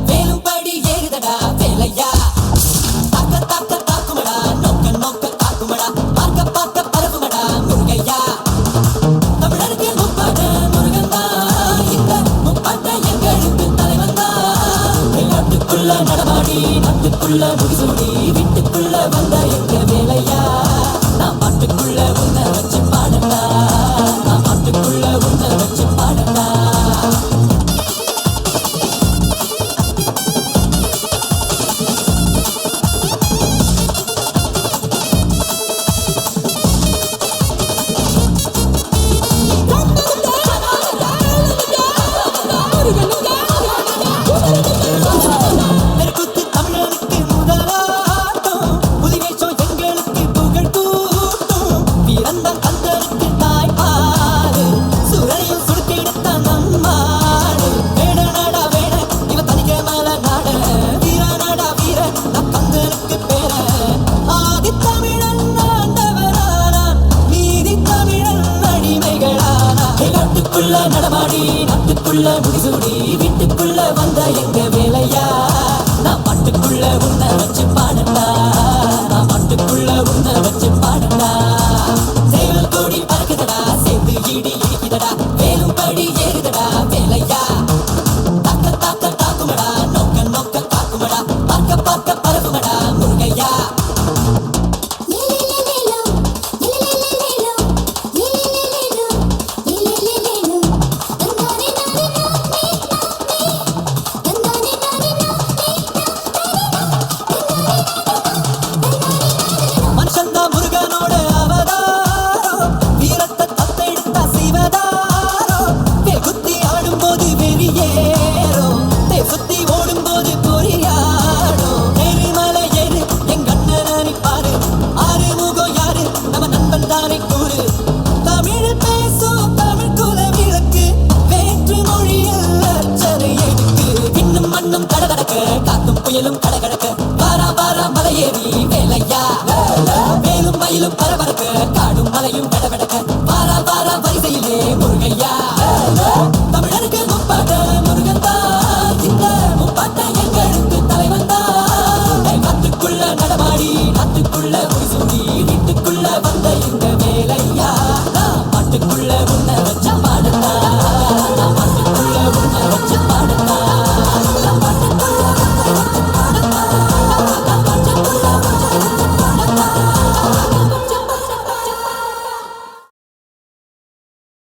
வேலும் படி ஏறுதடா வேலையா தாக்க தாக்க தாக்குமடா நோக்க நோக்க காக்குமடா பார்க்க பார்க்க பரவுமடா முருகையா தமிழருக்கு முப்பாட்ட முருகன் தான் இந்த முப்பாட்ட எங்களுக்கு தலைவன் தான் நாட்டுக்குள்ள நடமாடி நாட்டுக்குள்ள முடிசூடி வீட்டுக்குள்ள வந்த எங்க வேலையா நான் பாட்டுக்குள்ள உன்னை வச்சு பாடட்டா நான் பாட்டுக்குள்ள உன்னை வச்சு பாடட்டா நடமாடி நாட்டுக்குள்ள முடிசூடி வீட்டுக்குள்ள வந்த எங்க வேலையா நான் பாட்டுக்குள்ள உன்னை வச்சு பாடட்டா நான் பாட்டுக்குள்ள உன்னை வச்சு பாடட்டா சேவல் கோடி பறக்குதடா சேர்ந்து இடி இடிக்குதடா வேலும் படி ஏறுதடா வேலையா தாக்க தாக்க தாக்குமடா நோக்க நோக்க காக்குமடா பார்க்க பார்க்க பரவுமடா முருகையா காத்தும் புயலும் கடகடக்க வாரா வாரா மலையேறி வேலையா வேலும் மயிலும் பரபரக்க காடும் மலையும் கடவடக்க வாரா வாரா வரிசையிலே முருகையா தமிழருக்கு முப்பாட்ட முருகன் தான் இந்த முப்பாட்ட எங்களுக்கு தலைவன் தான் நாட்டுக்குள்ள நடமாடி நாட்டுக்குள்ள முடிசூடி